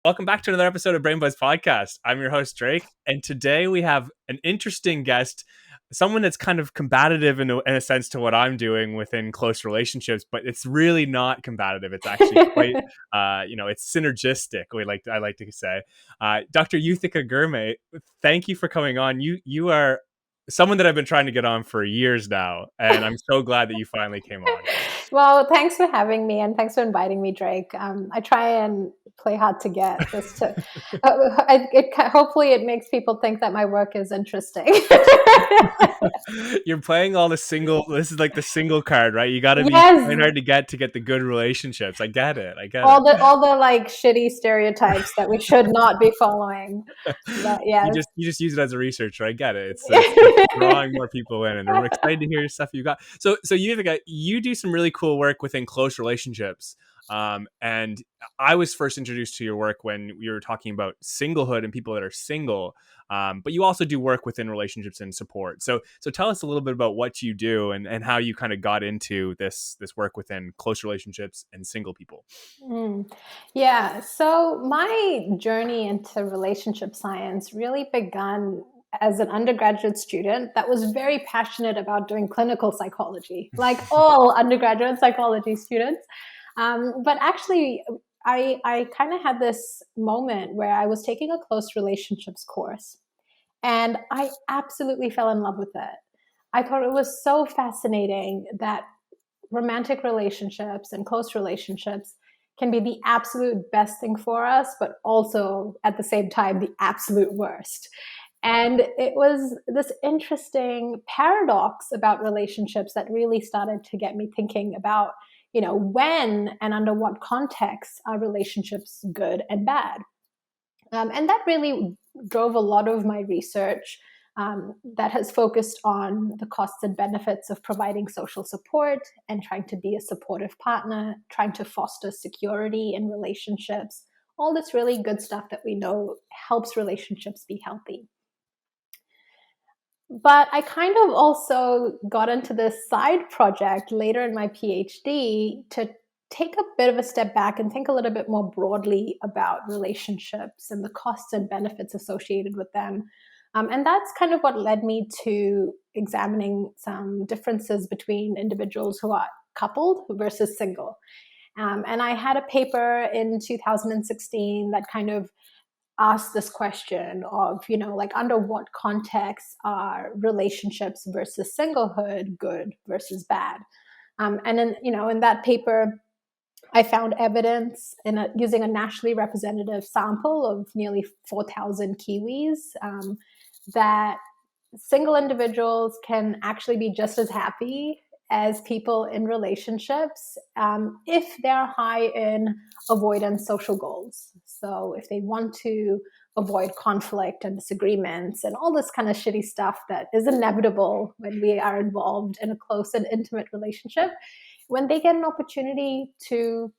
Welcome back to another episode of Brain Buzz Podcast. I'm your host, Drake, and today we have an interesting guest, someone that's kind of combative in a sense to what I'm doing within close relationships, but it's really not combative. It's actually quite, it's synergistic. I like to say, Dr. Yuthika Girme, thank you for coming on. You are someone that I've been trying to get on for years now, and I'm so glad that you finally came on. Well, thanks for having me, and thanks for inviting me, Drake. I try and play hard to get, just to hopefully it makes people think that my work is interesting. You're playing all the single. This is like the single card, right? You got to be Yes, trying hard to get the good relationships. I get it. I get all the like shitty stereotypes that we should not be following. it. But yes. You just use it as a researcher. I get it. It's drawing more people in, and I'm excited to hear your stuff you got. So you do some really cool work within close relationships. And I was first introduced to your work when we were talking about singlehood and people that are single. But you also do work within relationships and support. So tell us a little bit about what you do and how you kind of got into this work within close relationships and single people. Yeah, so my journey into relationship science really begun as an undergraduate student that was very passionate about doing clinical psychology, like all undergraduate psychology students. But actually, I kind of had this moment where I was taking a close relationships course, and I absolutely fell in love with it. I thought it was so fascinating that romantic relationships and close relationships can be the absolute best thing for us, but also at the same time, the absolute worst. And it was this interesting paradox about relationships that really started to get me thinking about, when and under what contexts are relationships good and bad. And that really drove a lot of my research that has focused on the costs and benefits of providing social support and trying to be a supportive partner, trying to foster security in relationships, all this really good stuff that we know helps relationships be healthy. But I kind of also got into this side project later in my PhD to take a bit of a step back and think a little bit more broadly about relationships and the costs and benefits associated with them. And that's kind of what led me to examining some differences between individuals who are coupled versus single. And I had a paper in 2016 that kind of ask this question of, like under what context are relationships versus singlehood good versus bad? And in that paper, I found evidence using a nationally representative sample of nearly 4,000 Kiwis that single individuals can actually be just as happy as people in relationships if they're high in avoidance social goals. So if they want to avoid conflict and disagreements and all this kind of shitty stuff that is inevitable when we are involved in a close and intimate relationship, when they get an opportunity to,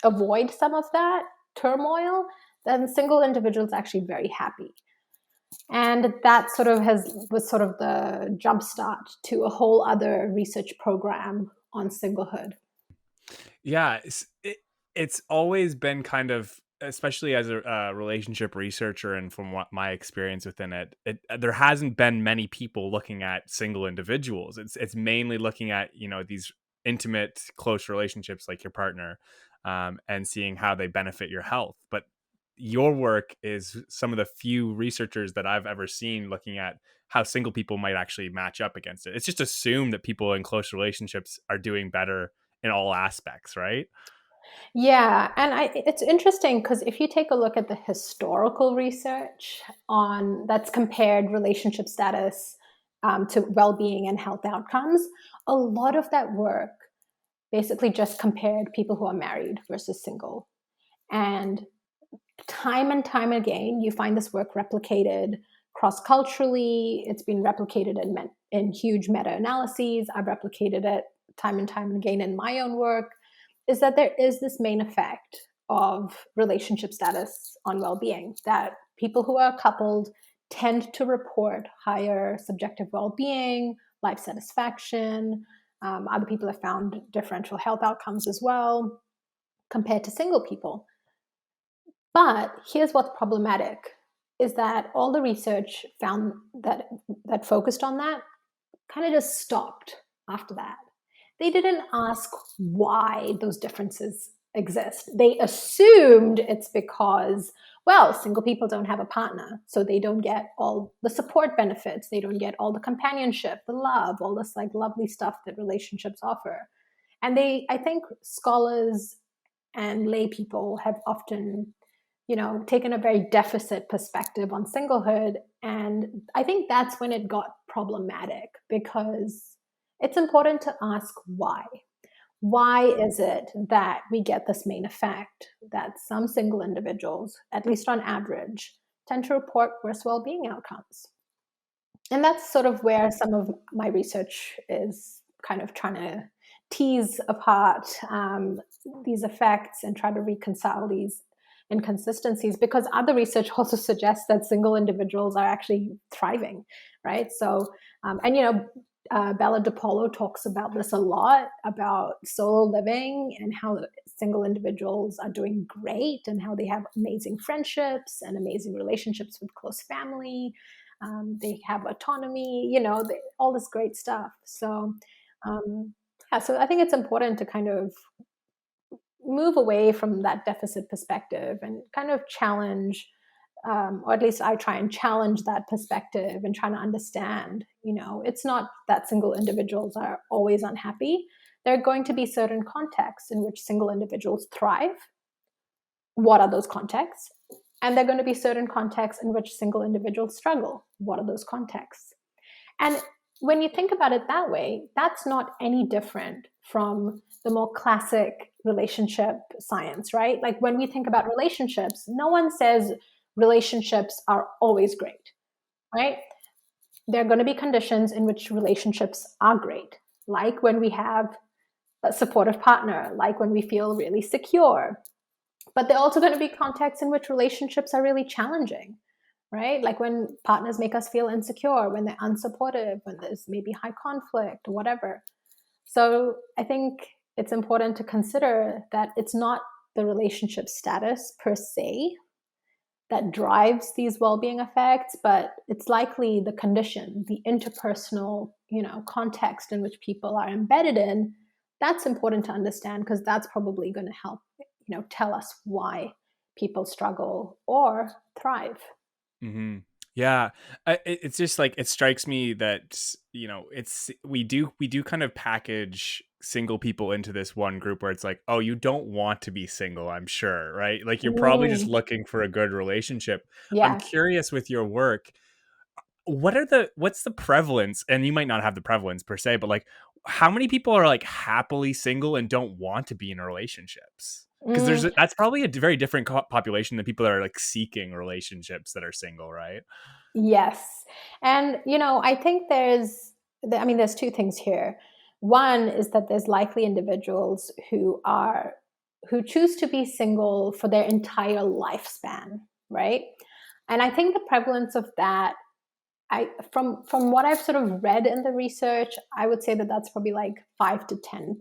avoid some of that turmoil, then single individuals are actually very happy. And that was sort of the jumpstart to a whole other research program on singlehood. Yeah, it's always been kind of, especially as a relationship researcher, and from what my experience within it, there hasn't been many people looking at single individuals. It's mainly looking at these intimate, close relationships like your partner, and seeing how they benefit your health. But your work is some of the few researchers that I've ever seen looking at how single people might actually match up against it. It's just assumed that people in close relationships are doing better in all aspects, right? Yeah, and it's interesting because if you take a look at the historical research on that's compared relationship status to well-being and health outcomes, a lot of that work basically just compared people who are married versus single. And time again, you find this work replicated cross-culturally. It's been replicated in huge meta-analyses. I've replicated it time and time again in my own work, is that there is this main effect of relationship status on well-being, that people who are coupled tend to report higher subjective well-being, life satisfaction. Other people have found differential health outcomes as well compared to single people. But here's what's problematic is that all the research found that focused on that kind of just stopped after that. They didn't ask why those differences exist. They assumed it's because, well, single people don't have a partner, so they don't get all the support benefits, they don't get all the companionship, the love, all this like lovely stuff that relationships offer. And I think scholars and lay people have often, taken a very deficit perspective on singlehood. And I think that's when it got problematic, because it's important to ask why. Why is it that we get this main effect that some single individuals, at least on average, tend to report worse well-being outcomes? And that's sort of where some of my research is kind of trying to tease apart these effects and try to reconcile these inconsistencies, because other research also suggests that single individuals are actually thriving, right? So, Bella DePaulo talks about this a lot, about solo living and how single individuals are doing great and how they have amazing friendships and amazing relationships with close family. They have autonomy, all this great stuff. So, yeah, so I think it's important to kind of move away from that deficit perspective and kind of challenge, or at least I try and challenge that perspective and trying to understand, it's not that single individuals are always unhappy. There are going to be certain contexts in which single individuals thrive. What are those contexts? And there are going to be certain contexts in which single individuals struggle. What are those contexts? And when you think about it that way, that's not any different from the more classic relationship science, right? Like when we think about relationships, no one says relationships are always great, right? There are going to be conditions in which relationships are great, like when we have a supportive partner, like when we feel really secure. But there are also going to be contexts in which relationships are really challenging, right? Like when partners make us feel insecure, when they're unsupportive, when there's maybe high conflict or whatever. So I think it's important to consider that it's not the relationship status per se that drives these well-being effects, but it's likely the condition, the interpersonal, context in which people are embedded in. That's important to understand, because that's probably going to help, tell us why people struggle or thrive. Mhm. Yeah, it's just like it strikes me that it's we do kind of package single people into this one group where it's like, oh, you don't want to be single, I'm sure, right? Like you're probably just Mm, looking for a good relationship. I'm yeah. curious with your work, what's the prevalence? And you might not have the prevalence per se, but like, how many people are like happily single and don't want to be in relationships? Because Mm, that's probably a very different population than people that are like seeking relationships that are single, right? yes. And, I think there's two things here. One is that there's likely individuals who choose to be single for their entire lifespan, right? And I think the prevalence of that, from what I've sort of read in the research, I would say that that's probably like 5 to 10%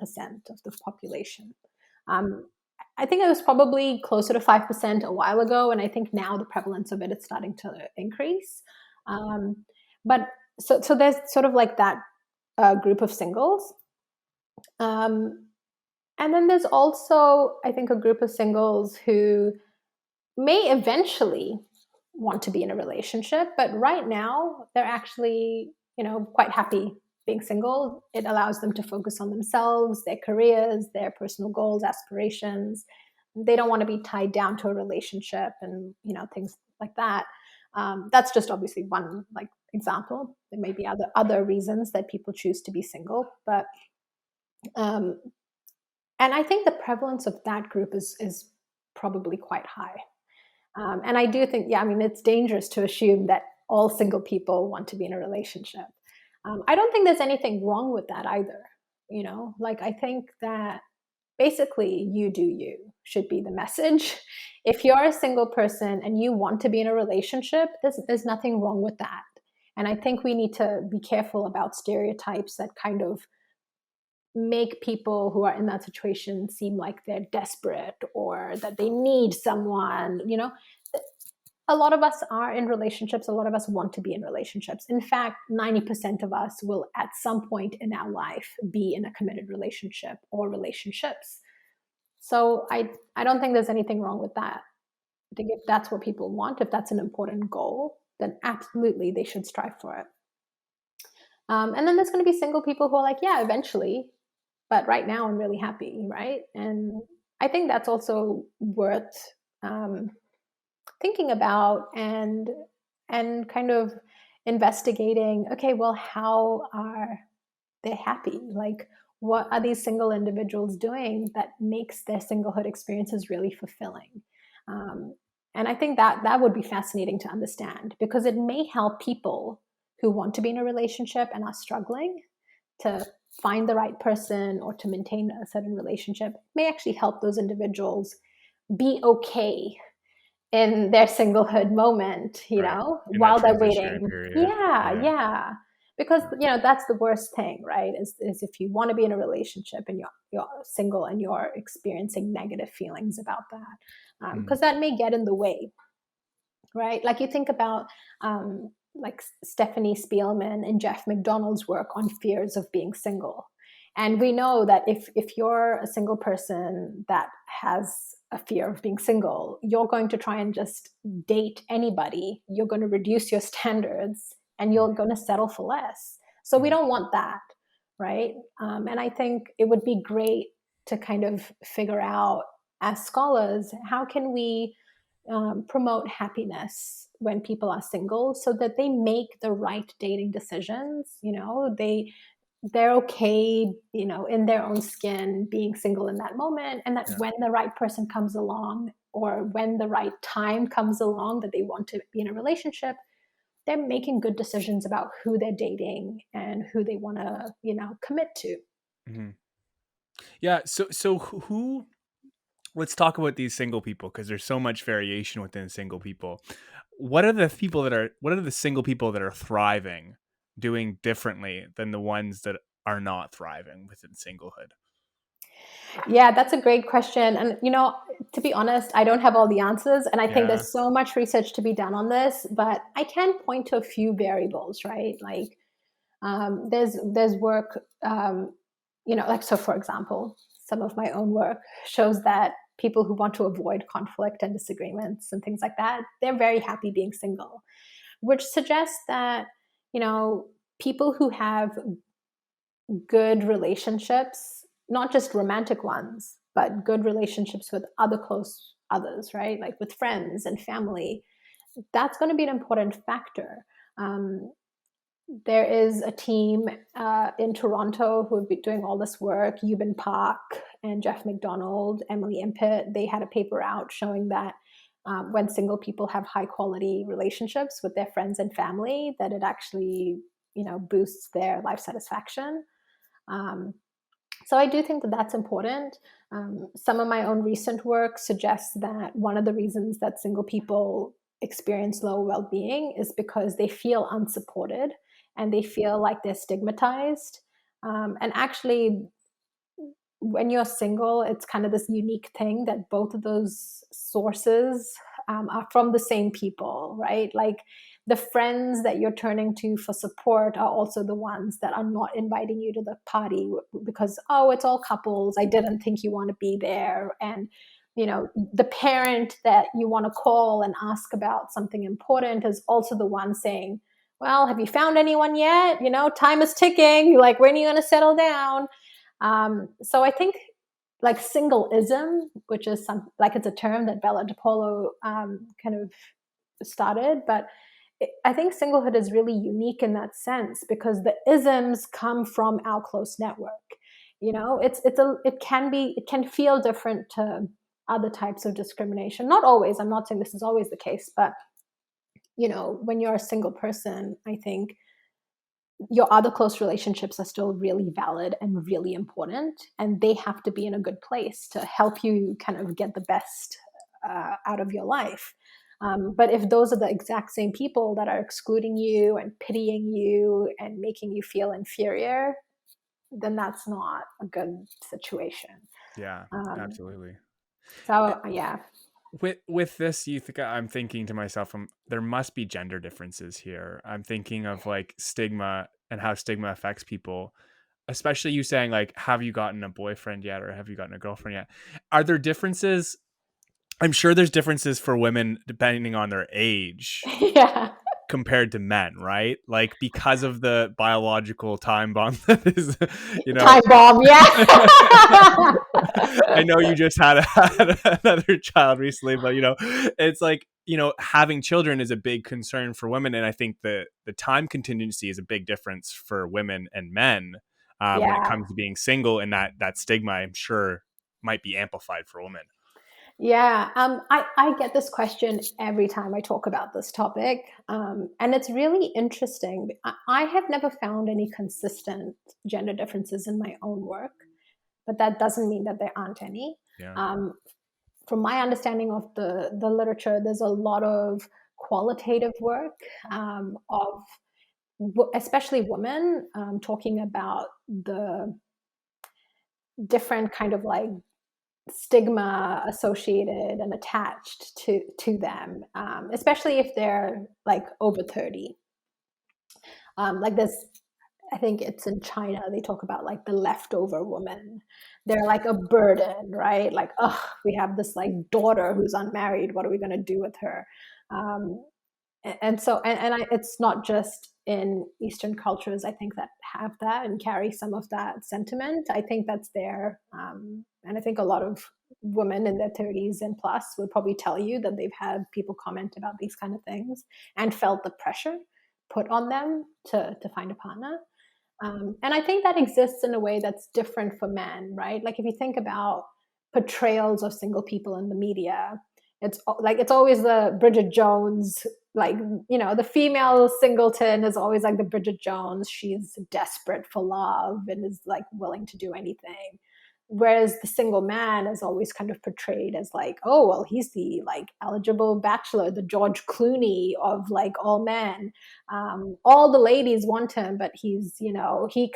of the population. Um, I think it was probably closer to 5% a while ago, and I think now the prevalence of it is starting to increase. Um, but so there's sort of like that group of singles, um, and then there's also, I think, a group of singles who may eventually want to be in a relationship, but right now they're actually, quite happy being single. It allows them to focus on themselves, their careers, their personal goals, aspirations. They don't want to be tied down to a relationship and, things like that. That's just obviously one like example. There may be other reasons that people choose to be single, but um, and I think the prevalence of that group is probably quite high. And I do think, yeah, I mean, it's dangerous to assume that all single people want to be in a relationship. I don't think there's anything wrong with that either. Like I think that basically you do you should be the message. If you're a single person and you want to be in a relationship, there's nothing wrong with that. And I think we need to be careful about stereotypes that kind of make people who are in that situation seem like they're desperate or that they need someone. A lot of us are in relationships. A lot of us want to be in relationships. In fact, 90% of us will at some point in our life be in a committed relationship or relationships. So I don't think there's anything wrong with that. I think if that's what people want, if that's an important goal, then absolutely they should strive for it. And then there's going to be single people who are like, yeah, eventually, but right now I'm really happy, right? And I think that's also worth thinking about and kind of investigating. Okay, well, how are they happy? Like, what are these single individuals doing that makes their singlehood experiences really fulfilling? Um, and I think that would be fascinating to understand, because it may help people who want to be in a relationship and are struggling to find the right person or to maintain a certain relationship. It may actually help those individuals be okay in their singlehood moment, Right. In that while they're transitionary waiting. period. Yeah, Yeah. yeah. Because that's the worst thing, right? Is if you want to be in a relationship and you're single and you're experiencing negative feelings about that, Mhm. because that may get in the way, right? Like you think about like Stephanie Spielman and Jeff McDonald's work on fears of being single. And we know that if you're a single person that has a fear of being single, you're going to try and just date anybody. You're going to reduce your standards and you're going to settle for less. So we Mhm. don't want that, right? And I think it would be great to kind of figure out, as scholars, how can we promote happiness when people are single so that they make the right dating decisions. They're okay, in their own skin being single in that moment, and that Yeah. when the right person comes along or when the right time comes along that they want to be in a relationship, they're making good decisions about who they're dating and who they want to, commit to. Mhm. Yeah, so who let's talk about these single people, because there's so much variation within single people. What are the single people that are thriving doing differently than the ones that are not thriving within singlehood? Yeah, that's a great question. And, to be honest, I don't have all the answers. And I think Yeah. there's so much research to be done on this, but I can point to a few variables, right? Like, there's work, like, so for example, some of my own work shows that people who want to avoid conflict and disagreements and things like that, they're very happy being single, which suggests that, people who have good relationships, not just romantic ones, but good relationships with other close others, right? Like with friends and family, that's going to be an important factor. Um, there is a team in Toronto who have been doing all this work. Eubin Park and Jeff McDonald, Emily Impett, they had a paper out showing that when single people have high quality relationships with their friends and family, that it actually, boosts their life satisfaction. Um, so I do think that that's important. Some of my own recent work suggests that one of the reasons that single people experience low well-being is because they feel unsupported and they feel like they're stigmatized. And actually, when you're single, it's kind of this unique thing that both of those sources are from the same people, right? Like the friends that you're turning to for support are also the ones that are not inviting you to the party because, oh, it's all couples. I didn't think you want to be there. And, the parent that you want to call and ask about something important is also the one saying, well, have you found anyone yet? Time is ticking. Like, when are you going to settle down? So I think like singleism, which is like it's a term that Bella DePolo kind of started, but I think singlehood is really unique in that sense because the isms come from our close network. It can feel different to other types of discrimination. Not always. I'm not saying this is always the case, but when you're a single person, I think your other close relationships are still really valid and really important, and they have to be in a good place to help you kind of get the best out of your life. But if those are the exact same people that are excluding you and pitying you and making you feel inferior, then that's not a good situation. Yeah, Um, absolutely. so yeah. With this, Yuthika, I'm thinking to myself, there must be gender differences here. I'm thinking of like stigma and how stigma affects people, especially you saying like, have you gotten a boyfriend yet, or have you gotten a girlfriend yet? Are there differences? I'm sure there's differences for women depending on their age Yeah. compared to men, right? Like because of the biological time bomb that is, you know, Time bomb, yeah. I know you just had another child recently, but it's like, having children is a big concern for women, and I think the time contingency is a big difference for women and men when it Yeah. comes to being single, and that stigma, I'm sure, might be amplified for women. Yeah, I get this question every time I talk about this topic, and it's really interesting. I have never found any consistent gender differences in my own work, but that doesn't mean that there aren't any. Yeah. Um, from my understanding of the literature, there's a lot of qualitative work of especially women talking about the different kind of like stigma associated and attached to them, especially if they're like over 30. Like this, I think it's in China, they talk about like the leftover woman. They're like a burden, right? Like, oh, we have this like daughter who's unmarried. What are we going to do with her? Um, and so it's not just in Eastern cultures, I think, that have that and carry some of that sentiment. I think that's there, and I think a lot of women in their 30s and plus would probably tell you that they've had people comment about these kind of things and felt the pressure put on them to find a partner. And I think that exists in a way that's different for men, right? Like if you think about portrayals of single people in the media, it's always the Bridget Jones, like, the female singleton is always like the Bridget Jones. She's desperate for love and is like willing to do anything. Whereas the single man is always kind of portrayed as like, oh, well, he's the like eligible bachelor, the George Clooney of like all men. All the ladies want him, but he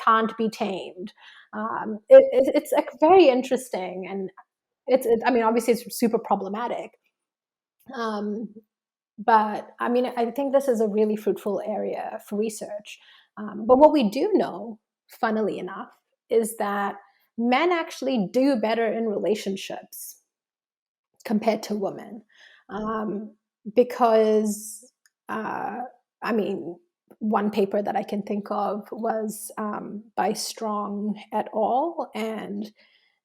can't be tamed. It's like very interesting, and I mean, obviously, it's super problematic. Um, but I mean, I think this is a really fruitful area for research. But what we do know, funnily enough, is that men actually do better in relationships compared to women. Um, because, I mean, one paper that I can think of was by Strong et al. And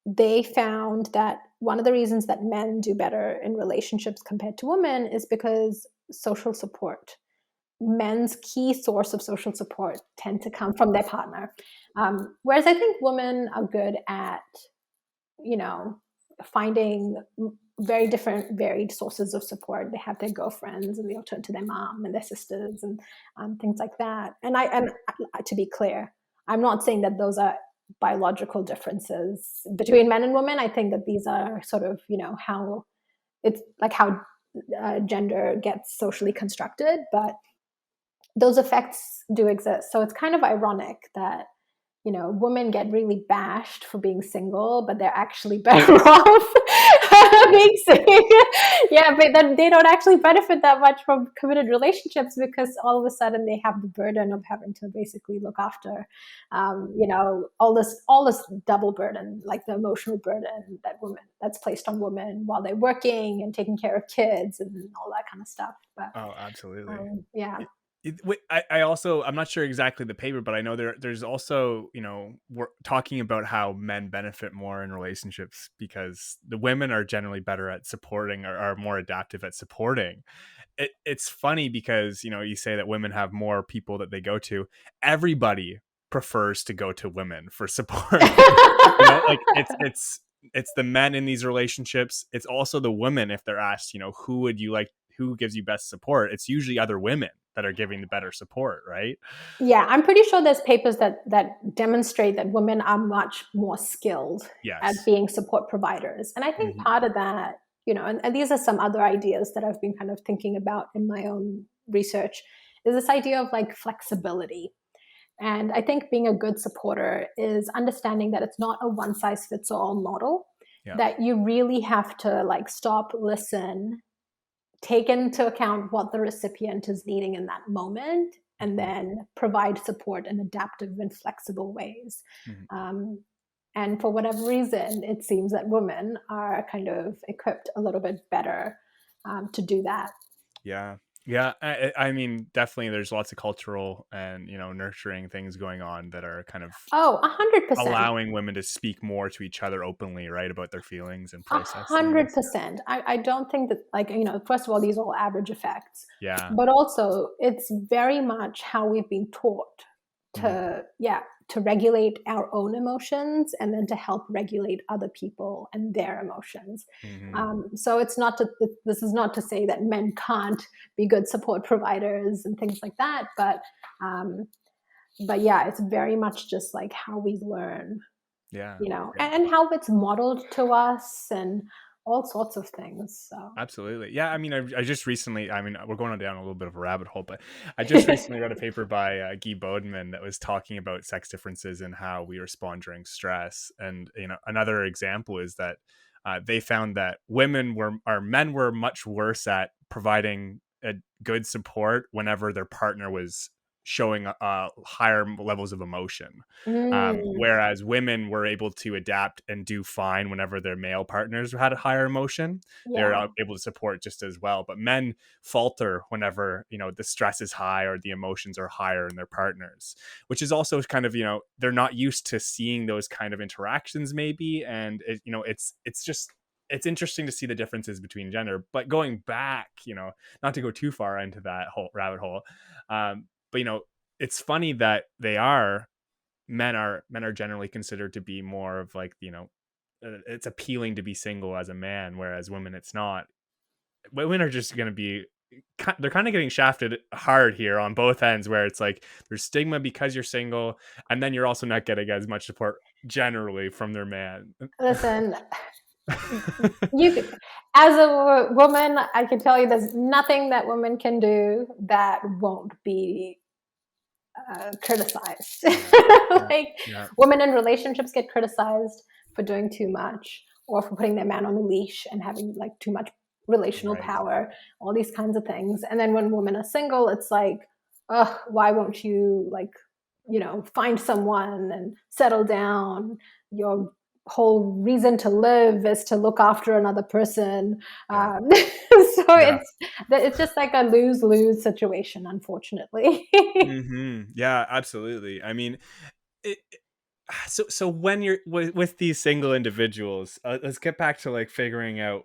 they found that one of the reasons that men do better in relationships compared to women is because social support. Men's key source of social support tend to come from their partner, whereas I think women are good at, finding very different, varied sources of support. They have their girlfriends, and they'll turn to their mom and their sisters, and things like that. And to be clear, I'm not saying that those are biological differences between men and women. I think that these are sort of, how it's like how gender gets socially constructed, but those effects do exist. So it's kind of ironic that, women get really bashed for being single, but they're actually better off being single. Yeah, but then they don't actually benefit that much from committed relationships because all of a sudden they have the burden of having to basically look after, all this double burden, like the emotional burden that's placed on women while they're working and taking care of kids and all that kind of stuff. But Oh, absolutely. yeah. I also, I'm not sure exactly the paper, but I know there's also, we're talking about how men benefit more in relationships because the women are generally better at supporting, or are more adaptive at supporting. It's funny because, you say that women have more people that they go to. Everybody prefers to go to women for support. Like it's the men in these relationships. It's also the women, if they're asked, who gives you best support? It's usually other women that are giving the better support, right? Yeah, I'm pretty sure there's papers that demonstrate that women are much more skilled at Yes. being support providers. And I think Mhm. part of that, and these are some other ideas that I've been kind of thinking about in my own research, is this idea of like flexibility. And I think being a good supporter is understanding that it's not a one size fits all model, Yeah. that you really have to like stop, listen, take into account what the recipient is needing in that moment, and Mhm. then provide support in adaptive and flexible ways. Mhm. Um, and for whatever reason, it seems that women are kind of equipped a little bit better to do that. Yeah. Yeah, I mean, definitely there's lots of cultural and, nurturing things going on that are kind of Oh, 100%. allowing women to speak more to each other openly, right, about their feelings and A process hundred things. percent. I don't think that, like, first of all, these are all average effects, Yeah. but also it's very much how we've been taught Mhm. to, yeah, to regulate our own emotions and then to help regulate other people and their emotions. Mhm. So it's not to, this is not to say that men can't be good support providers and things like that, um, but yeah, it's very much just like how we learn, Yeah. Yeah. and how it's modeled to us and all sorts of things. So, Absolutely. Yeah, I mean, I just recently, I mean, we're going down a little bit of a rabbit hole, but I just recently read a paper by Guy Bodeman that was talking about sex differences and how we respond during stress. And, another example is that they found that men were much worse at providing a good support whenever their partner was showing higher levels of emotion. mm, Whereas women were able to adapt and do fine whenever their male partners had a higher emotion. They're yeah, able to support just as well. But men falter whenever the stress is high or the emotions are higher in their partners, which is also kind of they're not used to seeing those kind of interactions maybe, and it's just it's interesting to see the differences between gender. But going back, not to go too far into that whole rabbit hole, but it's funny that men are generally considered to be more of like it's appealing to be single as a man, whereas women it's not. Women are just going to be they're kind of getting shafted hard here on both ends, where it's like there's stigma because you're single, and then you're also not getting as much support generally from their man. listen, as a woman, I can tell you there's nothing that women can do that won't be criticized. Yeah, yeah, Like, yeah, women in relationships get criticized for doing too much or for putting their man on a leash and having like too much relational right, power, all these kinds of things. And then when women are single, it's like, oh, why won't you, like, find someone and settle down? Your whole reason to live is to look after another person. yeah, So yeah. it's just like a lose lose situation, unfortunately. Yeah, absolutely. I mean, it, so when you're with these single individuals, let's get back to like figuring out,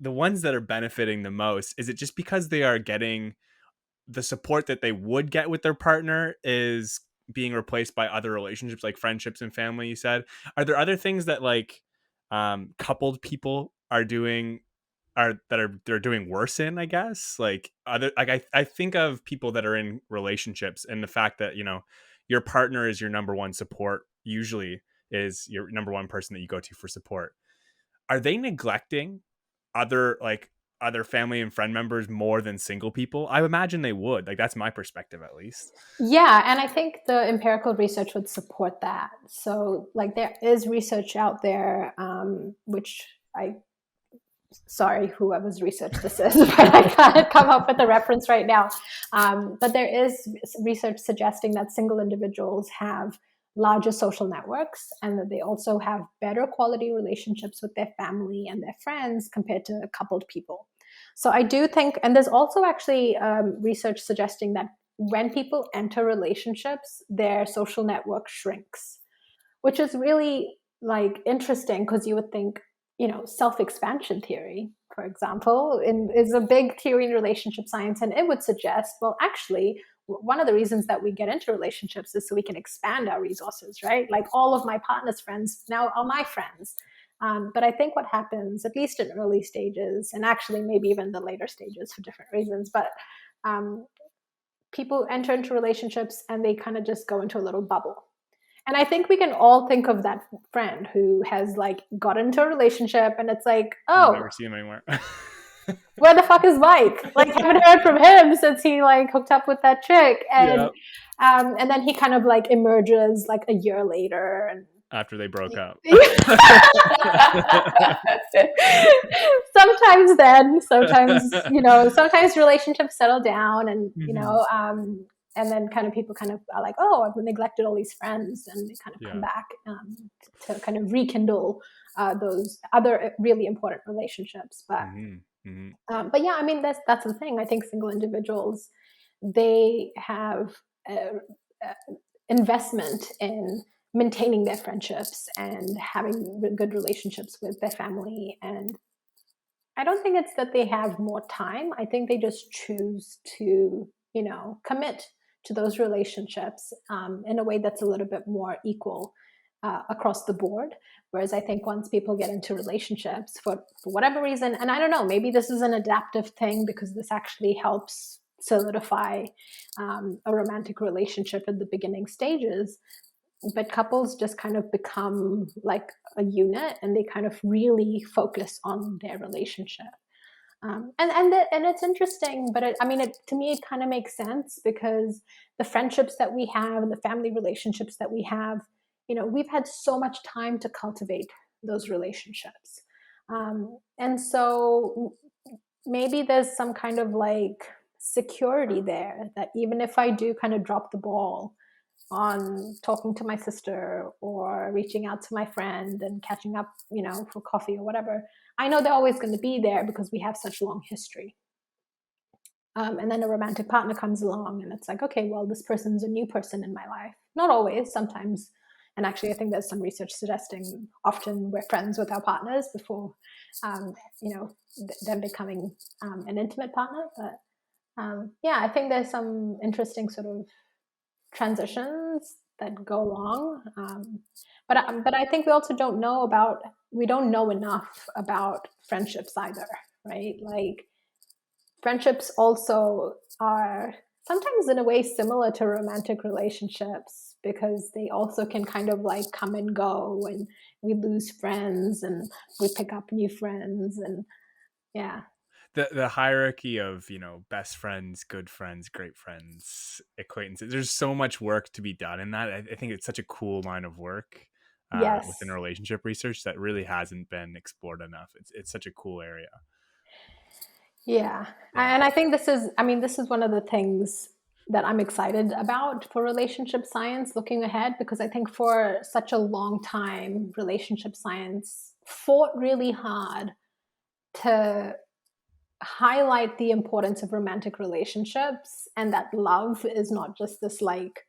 the ones that are benefiting the most. Is it just because they are getting the support that they would get with their partner is being replaced by other relationships like friendships and family, you said? Are there other things that like coupled people are doing they're doing worse in, I guess? Like other like I think of people that are in relationships, and the fact that your partner is your number one support, usually is your number one person that you go to for support. Are they neglecting other like other family and friend members more than single people? I imagine they would. Like that's my perspective at least. Yeah, and I think the empirical research would support that. So, like, there is research out there, which I, sorry, whoever's research this is, but I can't come up with a reference right now. But there is research suggesting that single individuals have larger social networks and that they also have better quality relationships with their family and their friends compared to coupled people. So I do think, and there's also actually research suggesting that when people enter relationships, their social network shrinks, which is really like interesting because you would think, self-expansion theory, for example, is a big theory in relationship science, and it would suggest, well, actually, one of the reasons that we get into relationships is so we can expand our resources, right? Like, all of my partner's friends now are my friends. But I think what happens, at least in early stages, and actually maybe even the later stages for different reasons, but um, people enter into relationships and they kind of just go into a little bubble. And I think we can all think of that friend who has like got into a relationship and it's like, You oh, never see them anymore. where the fuck is Mike? Like, haven't heard from him since he like hooked up with that chick, Yeah. and then he kind of like emerges like a year later, and After they broke up. sometimes then, sometimes sometimes relationships settle down, and Mhm. and then kind of people kind of are like, oh, I've neglected all these friends, and they kind of come Yeah. back to kind of rekindle those other really important relationships. Mhm. Mhm. But yeah, I mean that's the thing. I think single individuals, they have a investment in maintaining their friendships and having good relationships with their family. And I don't think it's that they have more time. I think they just choose to, commit to those relationships in a way that's a little bit more equal across the board. Whereas I think once people get into relationships for whatever reason, and I don't know, maybe this is an adaptive thing because this actually helps solidify a romantic relationship at the beginning stages, but couples just kind of become like a unit and they kind of really focus on their relationship. And it's interesting, but to me, it kind of makes sense because the friendships that we have and the family relationships that we have, we've had so much time to cultivate those relationships. And so maybe there's some kind of like security there that even if I do kind of drop the ball on talking to my sister or reaching out to my friend and catching up, for coffee or whatever, I know they're always going to be there because we have such long history. And then a romantic partner comes along and it's like, okay, well, this person's a new person in my life. Not always, sometimes. And actually, I think there's some research suggesting often we're friends with our partners before, um, them becoming an intimate partner. But yeah, I think there's some interesting sort of transitions that go along. But I think we also we don't know enough about friendships either, right? Like friendships also are sometimes in a way similar to romantic relationships because they also can kind of like come and go and we lose friends and we pick up new friends and yeah. The hierarchy of, best friends, good friends, great friends, acquaintances. There's so much work to be done in that. I think it's such a cool line of work within Yes. relationship research that really hasn't been explored enough. It's such a cool area. Yeah. Yeah. And I think this is one of the things that I'm excited about for relationship science looking ahead, because I think for such a long time, relationship science fought really hard to highlight the importance of romantic relationships and that love is not just this like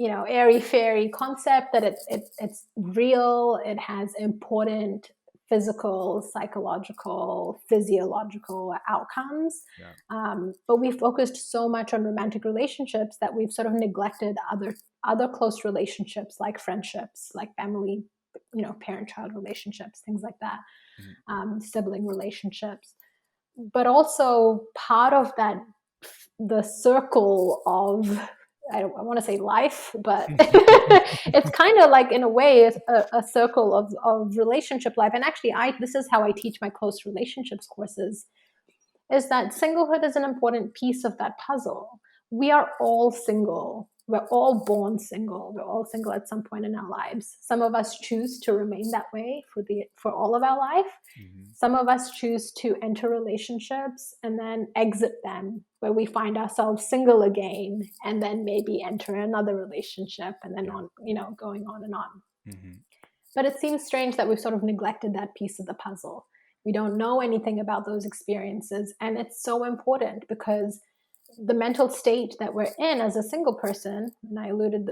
airy fairy concept, that it's real, it has important physical, psychological, physiological outcomes. Yeah. But we focused so much on romantic relationships that we've sort of neglected other close relationships like friendships, like family, parent-child relationships, things like that, Mhm. sibling relationships. But also part of that, the circle of, I want to say life, but it's kind of like in a way a circle of relationship life. And actually, this is how I teach my close relationships courses, is that singlehood is an important piece of that puzzle. We are all single. We're all born single. We're all single at some point in our lives. Some of us choose to remain that way for all of our life. Mhm. Some of us choose to enter relationships and then exit them, where we find ourselves single again, and then maybe enter another relationship, and then Yeah. on, going on and on. Mhm. But it seems strange that we've sort of neglected that piece of the puzzle. We don't know anything about those experiences. And it's so important because the mental state that we're in as a single person, and I alluded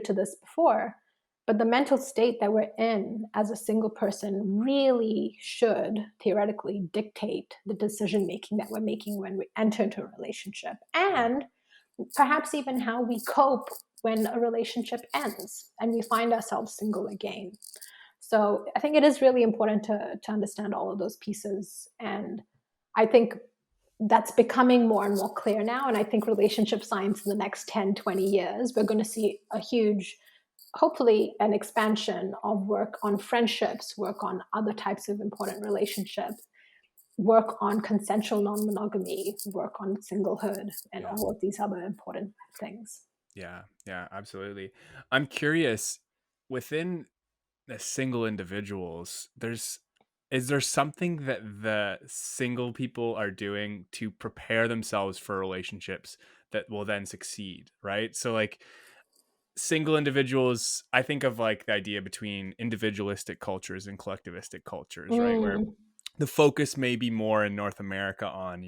to this before, but the mental state that we're in as a single person really should theoretically dictate the decision making that we're making when we enter into a relationship, Yeah. and perhaps even how we cope when a relationship ends and we find ourselves single again. So I think it is really important to understand all of those pieces. And I think that's becoming more and more clear now. And I think relationship science in the next 10, 20 years, we're going to see a huge, hopefully, an expansion of work on friendships, work on other types of important relationships, work on consensual non-monogamy, work on singlehood, and Yeah. all of these other important things. Yeah. Yeah. Absolutely. I'm curious, within the single individuals, is there something that the single people are doing to prepare themselves for relationships that will then succeed, right? So like single individuals, I think of like the idea between individualistic cultures and collectivistic cultures, right? Where Mm. the focus may be more in North America on,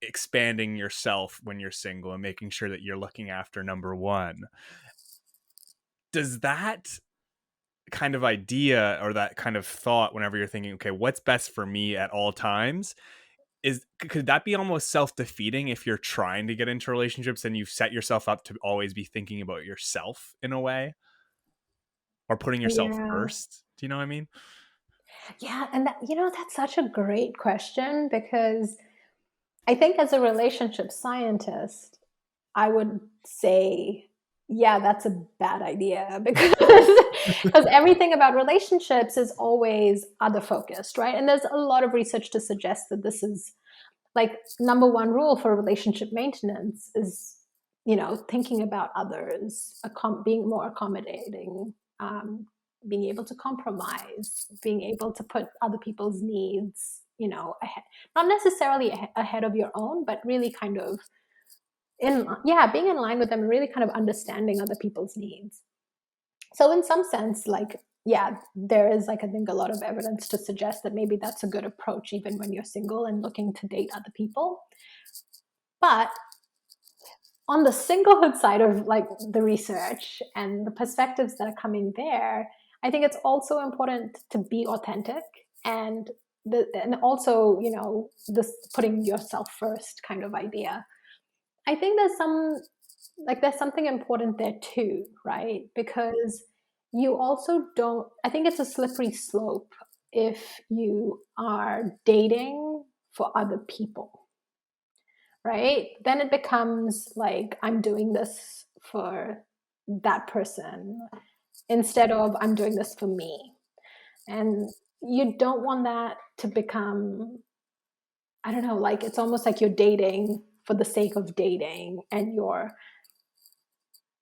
expanding yourself when you're single and making sure that you're looking after number one. Does that kind of idea or that kind of thought, whenever you're thinking, okay, what's best for me at all times, could that be almost self-defeating if you're trying to get into relationships and you've set yourself up to always be thinking about yourself in a way, or putting yourself Yeah. first? Do you know what I mean? Yeah, and that's such a great question, because I think as a relationship scientist, I would say, yeah, that's a bad idea, because everything about relationships is always other focused, right? And there's a lot of research to suggest that this is like number one rule for relationship maintenance is, thinking about others, being more accommodating, being able to compromise, being able to put other people's needs, ahead, not necessarily ahead of your own, but really kind of being in line with them, and really kind of understanding other people's needs. So in some sense, like, yeah, there is, like, I think a lot of evidence to suggest that maybe that's a good approach even when you're single and looking to date other people. But on the singlehood side of like the research and the perspectives that are coming there, I think it's also important to be authentic, and and also, this putting yourself first kind of idea. I think there's something important there too, right? Because you also don't, I think it's a slippery slope if you are dating for other people, right? Then it becomes like, I'm doing this for that person instead of I'm doing this for me. And you don't want that to become, I don't know, like it's almost like you're dating for the sake of dating, and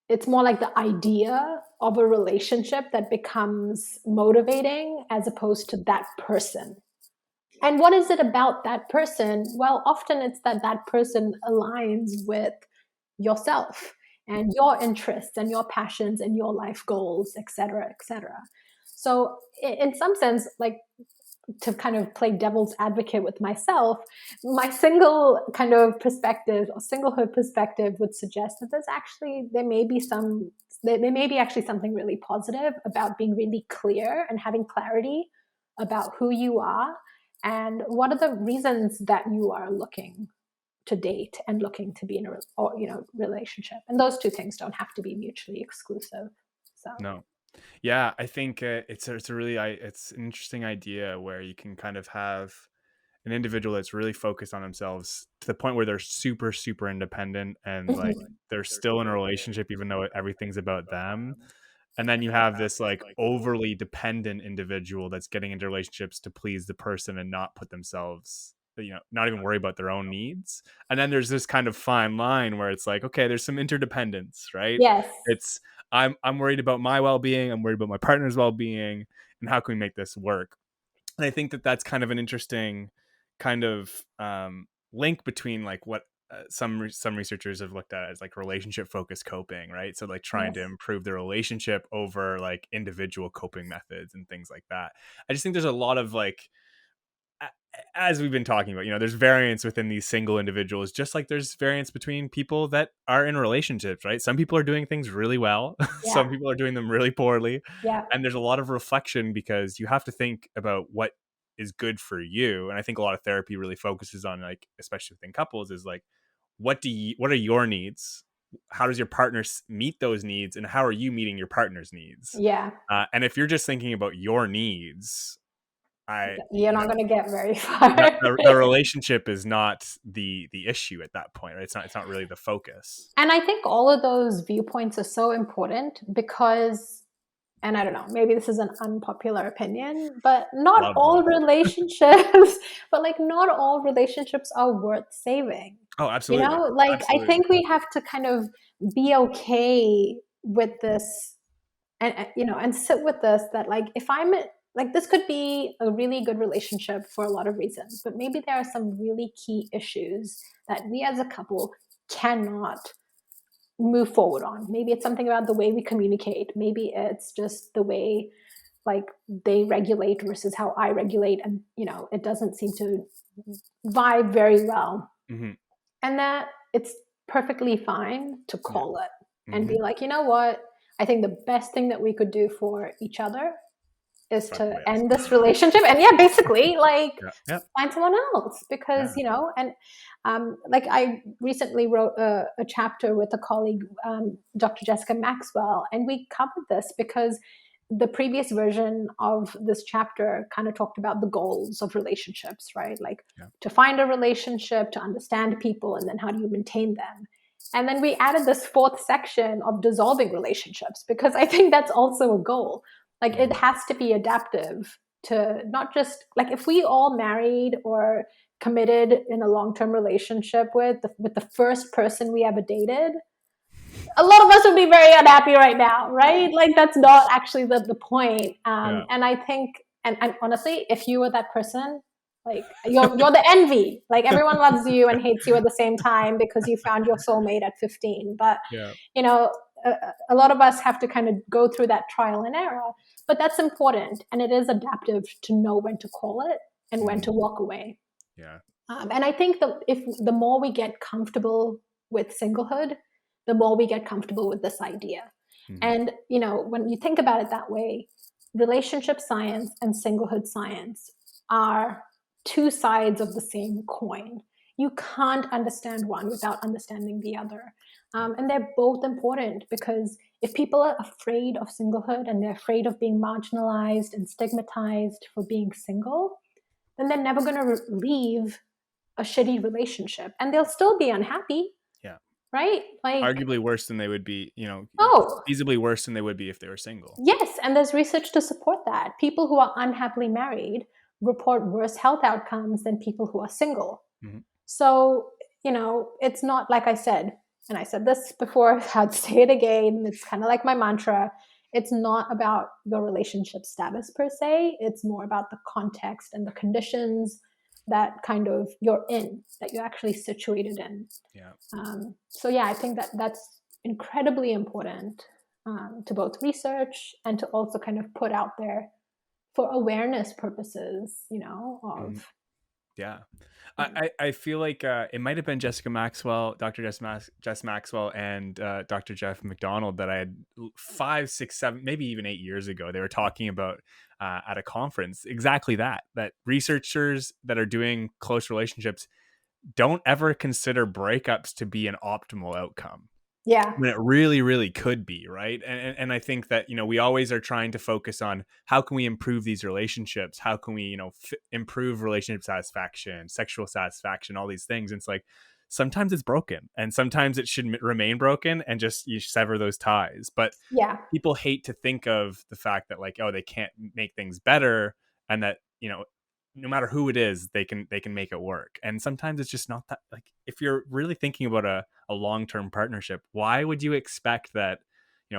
it's more like the idea of a relationship that becomes motivating as opposed to that person. And what is it about that person? Well, often it's that that person aligns with yourself and your interests and your passions and your life goals, et cetera, et cetera. So, in some sense, like, to kind of play devil's advocate with myself, my single kind of perspective or singlehood perspective would suggest that there may be actually something really positive about being really clear and having clarity about who you are and what are the reasons that you are looking to date and looking to be in a relationship. And those two things don't have to be mutually exclusive. So No. Yeah, I think it's a really it's an interesting idea where you can kind of have an individual that's really focused on themselves to the point where they're super super independent and like mhm. they're still in a relationship even though everything's about them. And then you have this like overly dependent individual that's getting into relationships to please the person and not put themselves, not even worry about their own needs. And then there's this kind of fine line where it's like, okay, there's some interdependence, right? Yes. It's I'm worried about my well-being, I'm worried about my partner's well-being, and how can we make this work? And I think that that's kind of an interesting kind of link between like what some researchers have looked at as like relationship focused coping, right? So like trying to Yes. improve the relationship over like individual coping methods and things like that. I just think there's a lot of like, as we've been talking about, there's variance within these single individuals, just like there's variance between people that are in relationships, right? Some people are doing things really well, Yeah. some people are doing them really poorly. Yeah. And there's a lot of reflection because you have to think about what is good for you. And I think a lot of therapy really focuses on, like, especially within couples, is like, what are your needs? How does your partner meet those needs? And how are you meeting your partner's needs? Yeah. And if you're just thinking about your needs, I, You're you not know, going to get very far. the relationship is not the issue at that point, right? It's not really the focus. And I think all of those viewpoints are so important because and I don't know, maybe this is an unpopular opinion, but not Love all those. relationships, but like not all relationships are worth saving. Oh, You absolutely. know, like I Absolutely. think we have to kind of be okay with this, and you know, and sit with this, that like if I'm like, this could be a really good relationship for a lot of reasons, but maybe there are some really key issues that we as a couple cannot move forward on. Maybe it's something about the way we communicate. Maybe it's just the way like they regulate versus how I regulate, and you know, it doesn't seem to vibe very well. Hmm. And that it's perfectly fine to Yeah. call it and Hmm. be like, you know what? I think the best thing that we could do for each other is Part to ways. end this relationship. And yeah, basically, like, Yeah. Yeah. find someone else, because Yeah. you know. And like I recently wrote a chapter with a colleague, Dr. Jessica Maxwell, and we covered this because the previous version of this chapter kind of talked about the goals of relationships, right? Like Yeah. to find a relationship, to understand people, and then how do you maintain them. And then we added this fourth section of dissolving relationships, because I think that's also a goal. Like it Mhm. has to be adaptive to not just like, if we all married or committed in a long-term relationship with the first person we ever dated, a lot of us would be very unhappy right now, right? Like that's not actually the point. Yeah. And I think, and honestly, if you were that person, like you're the envy. Like everyone loves you and hates you at the same time because you found your soulmate at 15. But Yeah. you know, a lot of us have to kind of go through that trial and error. But that's important, and it is adaptive to know when to call it and when Mhm. to walk away. Yeah. And I think that if the more we get comfortable with singlehood, the more we get comfortable with this idea. Mhm. And you know, when you think about it that way, relationship science and singlehood science are two sides of the same coin. You can't understand one without understanding the other. Yeah. And they're both important, because if people are afraid of singlehood and they're afraid of being marginalized and stigmatized for being single, then they're never going to leave a shitty relationship, and they'll still be unhappy, Yeah. right? Like, Arguably worse than they would be, oh, feasibly worse than they would be if they were single. yes, and there's research to support that. People who are unhappily married report worse health outcomes than people who are single. Mhm. So, you know, it's not like I said, and I said this before, I'd say it again. It's kind of like my mantra. It's not about your relationship status per se. It's more about the context and the conditions that kind of you're in, that you're actually situated in. Yeah. So yeah, I think that that's incredibly important, to both research and to also kind of put out there for awareness purposes, you know, Mhm. of Yeah. I, yeah. I feel like it might have been Jessica Maxwell, Dr. Jess Maxwell, and Dr. Jeff McDonald that I had 5, 6, 7, maybe even 8 years ago. They were talking about at a conference exactly that researchers that are doing close relationships don't ever consider breakups to be an optimal outcome Yeah. when it really, really could be, right? And I think that we always are trying to focus on how can we improve these relationships, how can we improve relationship satisfaction, sexual satisfaction, all these things. And it's like sometimes it's broken, and sometimes it should remain broken, and just you sever those ties. But Yeah. people hate to think of the fact that like, oh, they can't make things better, and that no matter who it is, they can make it work. And sometimes it's just not that, like, if you're really thinking about a long-term partnership, why would you expect that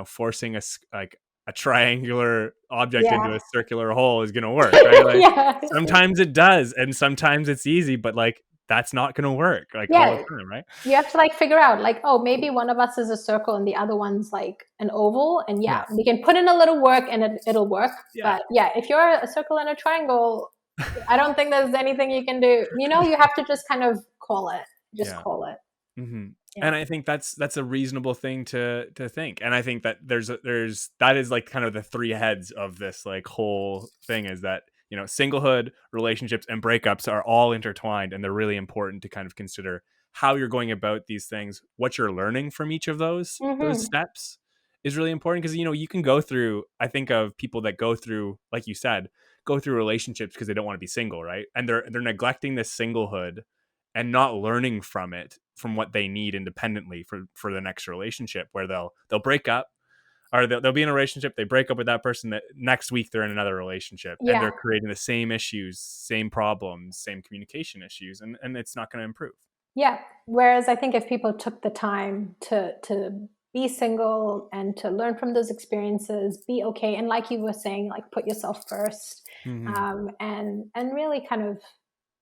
forcing like a triangular object into Yeah. a circular hole is going to work, right? Like Yeah. sometimes it does, and sometimes it's easy, but like that's not going to work like all the Yeah. time, right? You have to like figure out like, oh, maybe one of us is a circle and the other one's like an oval, and Yeah. yeah, we can put in a little work and it'll work. Yeah. But yeah, if you're a circle and a triangle, I don't think there's anything you can do. You know, you have to just kind of call it. Just Yeah. call it. Hmm. Yeah. And I think that's a reasonable thing to think. And I think that there's that is like kind of the three heads of this like whole thing, is that singlehood, relationships, and breakups are all intertwined, and they're really important to kind of consider how you're going about these things, what you're learning from each of those Hmm. steps is really important. Because you can go through, I think of people that go through, like you said, go through relationships because they don't want to be single, right? And they're neglecting this singlehood and not learning from it, from what they need independently for the next relationship, where they'll break up, or they'll be in a relationship, they break up with that person, that next week they're in another relationship, and Yeah. they're creating the same issues, same problems, same communication issues, and it's not going to improve. Yeah. Whereas I think if people took the time to be single and to learn from those experiences, be okay, and like you were saying, like put yourself first, Mm-hmm. and really kind of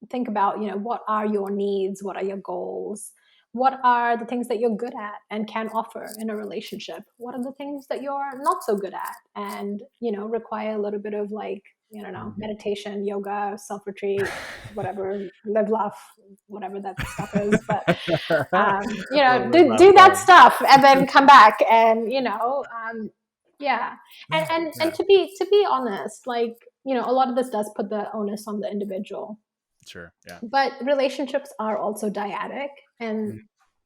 think about, what are your needs, what are your goals, what are the things that you're good at and can offer in a relationship, what are the things that you're not so good at and require a little bit of, like, Mm-hmm. meditation, yoga, self retreat, whatever, live, laugh, whatever that stuff is. But Well, live, laugh, do that love. stuff and then come back and yeah. and, Yeah, and yeah, and to be honest, like, a lot of this does put the onus on the individual, sure, yeah. but relationships are also dyadic. And Mhm.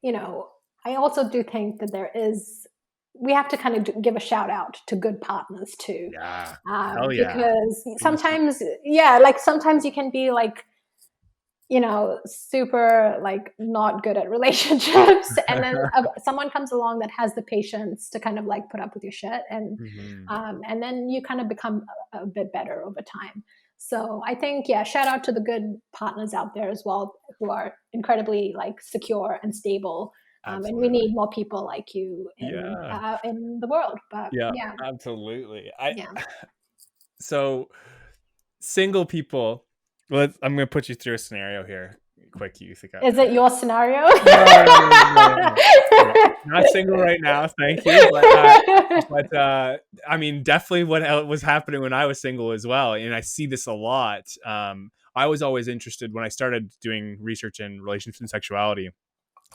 you know I also do think that we have to kind of give a shout out to good partners too, Yeah, hell yeah. because These sometimes, yeah, like sometimes you can be like, super like not good at relationships, and then someone comes along that has the patience to kind of like put up with your shit, Mhm. and then you kind of become a bit better over time. So I think, yeah, shout out to the good partners out there as well, who are incredibly like secure and stable, and we Absolutely. need more people like you Yeah. in the world. But Yeah, yeah, absolutely. yeah. So single people, I'm gonna put you through a scenario here, quick, Yuthika. Is it your scenario? No, no, no, no, no, no. Not single right now, thank you. I mean, definitely what was happening when I was single as well, and I see this a lot. I was always interested when I started doing research in relationships and sexuality,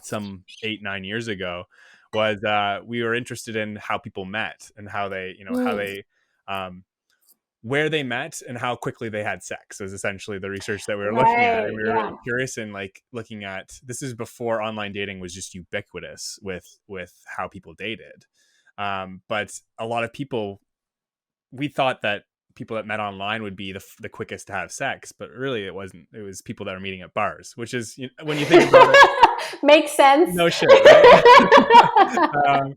some 8-9 years ago, was we were interested in how people met and how they, Mm, um, where they met and how quickly they had sex was essentially the research that we were looking at. And right. we were Yeah. really curious in like looking at, this is before online dating was just ubiquitous with how people dated. But a lot of people, we thought that people that met online would be the quickest to have sex, but really it wasn't. It was people that are meeting at bars, which is, when you think about it, Makes sense. no shit, right? um,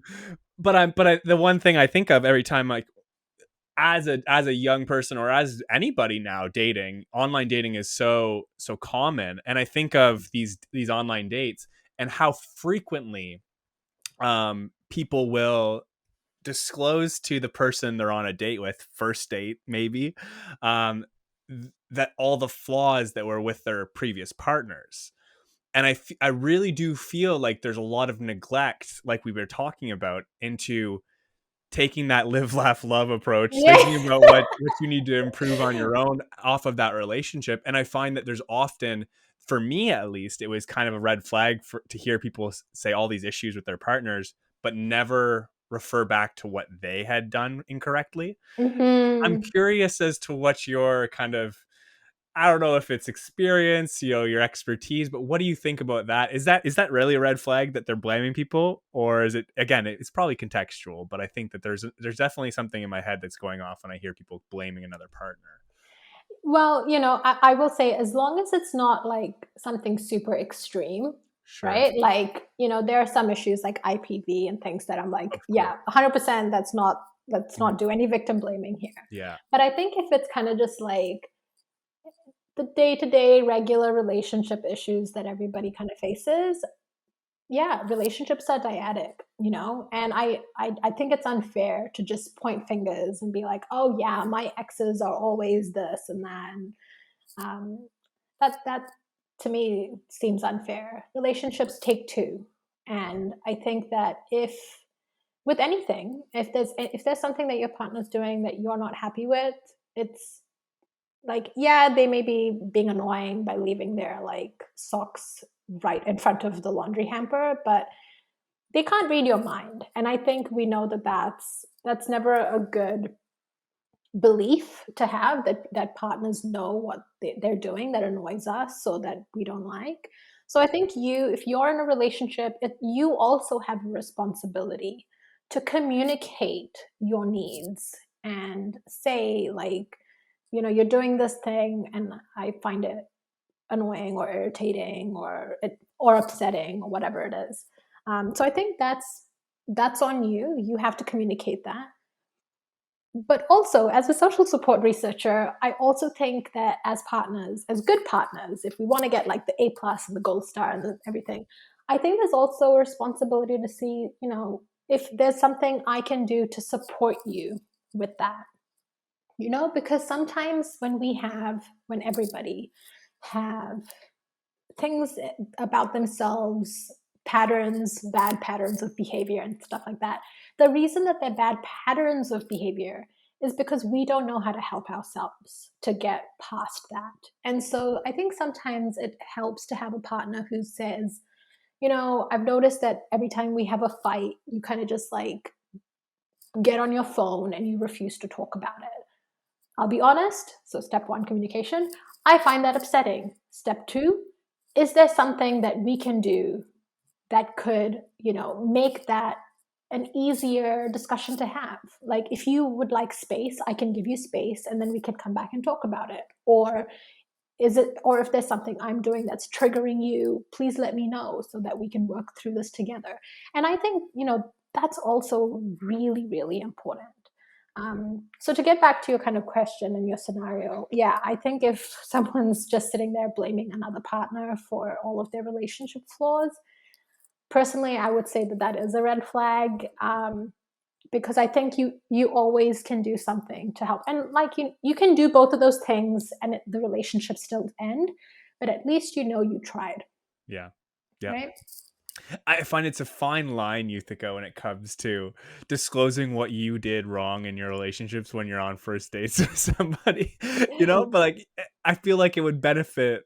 the one thing I think of every time, like, as a young person or as anybody now dating, online dating is so common, and I think of these online dates and how frequently people will disclose to the person they're on a date with, first date maybe, um that all the flaws that were with their previous partners. And I really do feel like there's a lot of neglect, like we were talking about, into taking that live, laugh, love approach, Yeah. thinking about what you need to improve on your own off of that relationship. And I find that there's often, for me at least, it was kind of a red flag to hear people say all these issues with their partners, but never refer back to what they had done incorrectly. I'm Hmm. curious as to what your kind of, I don't know if it's experience, your expertise, but what do you think about that? Is that really a red flag that they're blaming people, or is it, again, it's probably contextual, but I think that there's definitely something in my head that's going off when I hear people blaming another partner. Well, I will say, as long as it's not like something super extreme, Sure, right? Like, there are some issues like IPV and things that I'm like, of yeah, course. 100%, let's Mhm. not do any victim blaming here. Yeah, But I think if it's kind of just like the day-to-day regular relationship issues that everybody kind of faces, yeah, relationships are dyadic, and I think it's unfair to just point fingers and be like, oh yeah, my exes are always this and that. And um, that to me seems unfair. Relationships take two, and I think that if with anything, if there's something that your partner's doing that you're not happy with, it's like, yeah, they may be being annoying by leaving their like socks right in front of the laundry hamper, but they can't read your mind. And I think we know that that's never a good belief to have, that partners know what they're doing that annoys us, so that we don't like. So I think if you're in a relationship, you also have a responsibility to communicate your needs and say, like, you're doing this thing and I find it annoying or irritating or upsetting or whatever it is. So I think that's on you. You have to communicate that. But also, as a social support researcher, I also think that as partners, as good partners, if we want to get like the A plus and the gold star and everything, I think there's also a responsibility to see, if there's something I can do to support you with that, because sometimes when everybody have things about themselves, bad patterns of behavior and stuff like that. The reason that they're bad patterns of behavior is because we don't know how to help ourselves to get past that. And so I think sometimes it helps to have a partner who says, I've noticed that every time we have a fight, you kind of just like get on your phone and you refuse to talk about it. I'll be honest. So, step one, communication. I find that upsetting. Step two, is there something that we can do that could, make that an easier discussion to have? Like, if you would like space, I can give you space and then we can come back and talk about it. Or if there's something I'm doing that's triggering you, please let me know so that we can work through this together. And I think, that's also really, really important. So to get back to your kind of question and your scenario, yeah, I think if someone's just sitting there blaming another partner for all of their relationship flaws, personally, I would say that that is a red flag, because I think you always can do something to help, and like you can do both of those things, and the relationship still end, but at least you tried. Yeah. Yeah. Right. I find it's a fine line, Yuthika, when it comes to disclosing what you did wrong in your relationships when you're on first dates with somebody, but like, I feel like it would benefit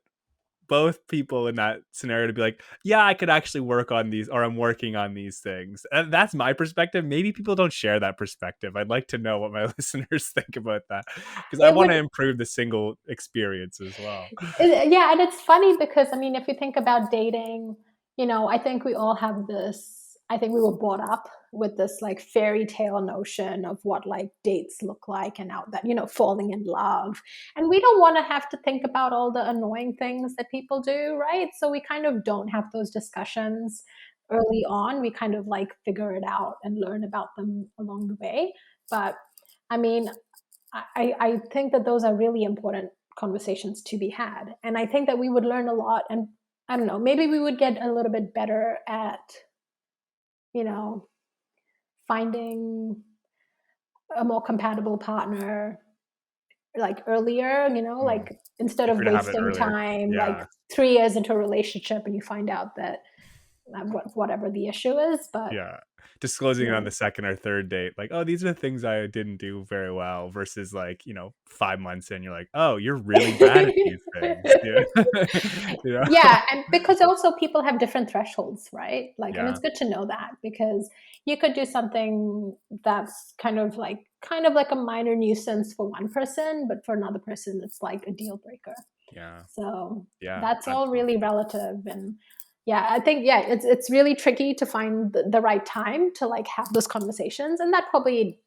both people in that scenario to be like, yeah, I could actually work on these, or I'm working on these things. And that's my perspective. Maybe people don't share that perspective. I'd like to know what my listeners think about that, because I It want would to improve the single experience as well. Yeah, and it's funny because I mean, if you think about dating, I think we all have this. I think we were brought up with this like fairy tale notion of what like dates look like, and out that falling in love, and we don't want to have to think about all the annoying things that people do, right? So we kind of don't have those discussions early on. We kind of like figure it out and learn about them along the way. But I mean, I think that those are really important conversations to be had. And I think that we would learn a lot. And I don't know, maybe we would get a little bit better at, you know, finding a more compatible partner like earlier, Mm. like instead If of we're gonna have it wasting earlier. time, like Yeah. 3 years into a relationship and you find out that whatever the issue is. But Yeah. Disclosing it on yeah. the second or third date, like, oh, these are the things I didn't do very well, versus like, 5 months in, you're like, oh, you're really bad at these things. Yeah. you know? Yeah, and because also people have different thresholds, right? Like, and it's Yeah. good to know that, because you could do something that's kind of like a minor nuisance for one person, but for another person it's like a deal breaker. Yeah. So Yeah. that's all Absolutely. really relative. And yeah, I think, yeah, it's really tricky to find the right time to like have those conversations. And that probably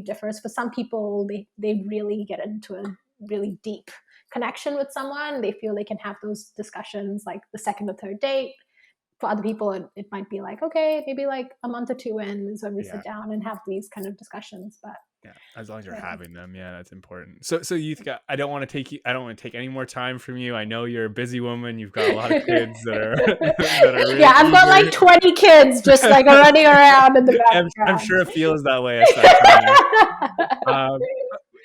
differs. For some people, they really get into a really deep connection with someone. They feel they can have those discussions like the second or third date. For other people, it might be like, okay, maybe like a month or two in is when we sit Yeah. down and have these kind of discussions. But Yeah. As long as you're yeah. having them, yeah, that's important. So Yuthika, I don't want to take any more time from you. I know you're a busy woman. You've got a lot of kids that are that are Yeah, really I've got like eager. 20 kids just like running around in the I'm background. sure it feels that way at times. Um,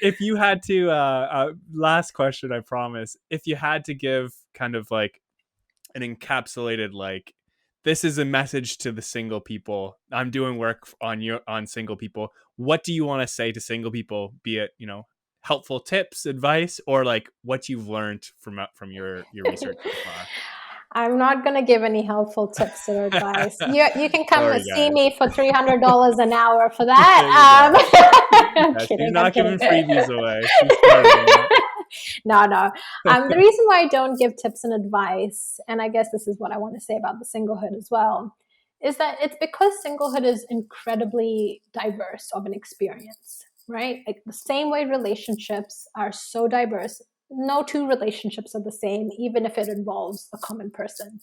if you had to, last question, I promise. If you had to give kind of like an encapsulated, like, this is a message to the single people. I'm doing work on single people. What do you want to say to single people? Be it helpful tips, advice, or like what you've learned from your research so far. I'm not going to give any helpful tips or advice. You can come Sorry, see guys. me for $300 an hour for There you that. go. I'm Yeah, she's kidding. I'm not kidding. giving freebies away. She's smarter than No, no. The reason why I don't give tips and advice, and I guess this is what I want to say about the singlehood as well, is that it's because singlehood is incredibly diverse of an experience, right? Like the same way relationships are so diverse, no two relationships are the same, even if it involves a common person,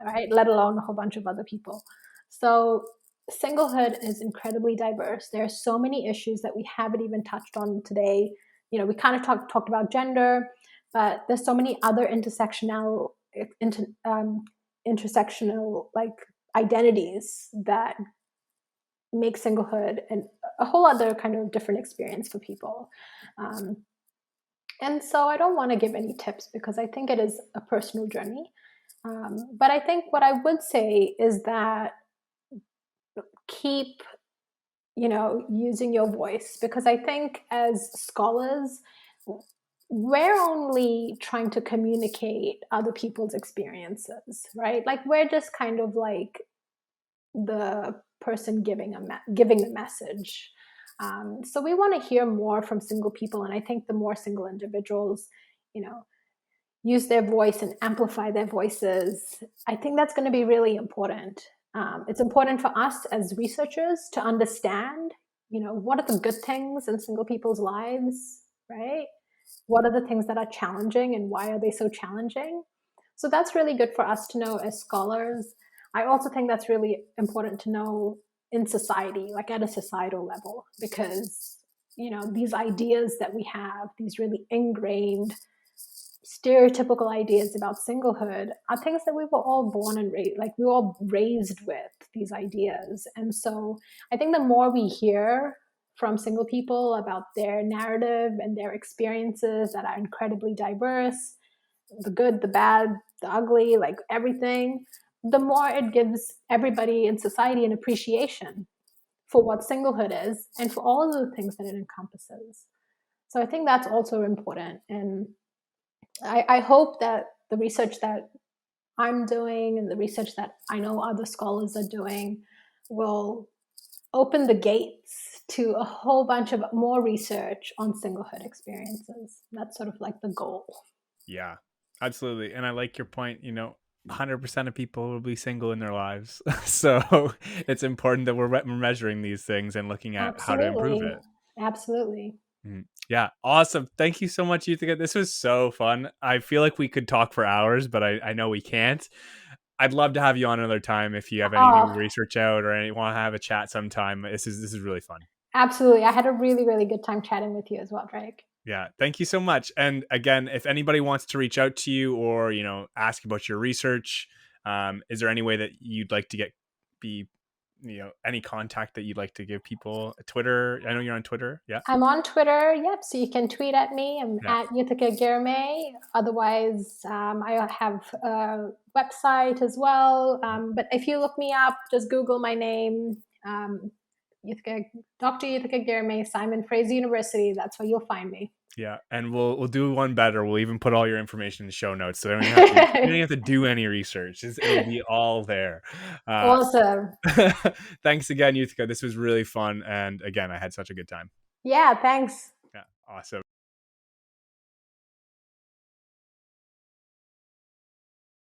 right? Let alone a whole bunch of other people. So Singlehood is incredibly diverse. There are so many issues that we haven't even touched on today. You know, we kind of talked about gender, but there's so many other intersectional like identities that make singlehood and a whole other kind of different experience for people. Um, and so I don't want to give any tips because I think it is a personal journey. But I think what I would say is that keep, using your voice, because I think as scholars, we're only trying to communicate other people's experiences, right? Like we're just kind of like the person giving the message. So we want to hear more from single people, and I think the more single individuals, you know, use their voice and amplify their voices, I think that's going to be really important. It's important for us as researchers to understand, what are the good things in single people's lives, right? What are the things that are challenging and why are they so challenging? So that's really good for us to know as scholars. I also think that's really important to know in society, like at a societal level, because these ideas that we have, these really ingrained stereotypical ideas about singlehood are things that we were all born and raised, like we were all raised with these ideas. And so I think the more we hear from single people about their narrative and their experiences that are incredibly diverse, the good, the bad, the ugly, like everything, the more it gives everybody in society an appreciation for what singlehood is and for all of the things that it encompasses. So I think that's also important. And I hope that the research that I'm doing and the research that I know other scholars are doing will open the gates to a whole bunch of more research on singlehood experiences. That's sort of like the goal. Yeah, absolutely. And I like your point, 100% of people will be single in their lives. So it's important that we're measuring these things and looking at how to improve Absolutely. it. Absolutely. Yeah, awesome. Thank you so much, Yuthika. This was so fun. I feel like we could talk for hours, but I know we can't. I'd love to have you on another time if you have any new Oh, research out or any want to have a chat sometime. This is really fun. absolutely. I had a really, really good time chatting with you as well, Drake. Yeah, thank you so much. And again, if anybody wants to reach out to you or ask about your research, is there any way that you'd like to be any contact that you'd like to give people? Twitter? I know you're on Twitter. Yeah, I'm on Twitter. Yep. So you can tweet at me. I'm yeah, at Yuthika Girme. Otherwise, I have a website as well. But if you look me up, just Google my name, Yuthika, Dr. Yuthika Girme, Simon Fraser University. That's where you'll find me. yeah. And we'll do one better. We'll even put all your information in the show notes, so you don't have to do any research. It'll be all there. Uh, Awesome. Thanks again, Yuthika. This was really fun, and again, I had such a good time. Yeah. Thanks. Yeah, awesome.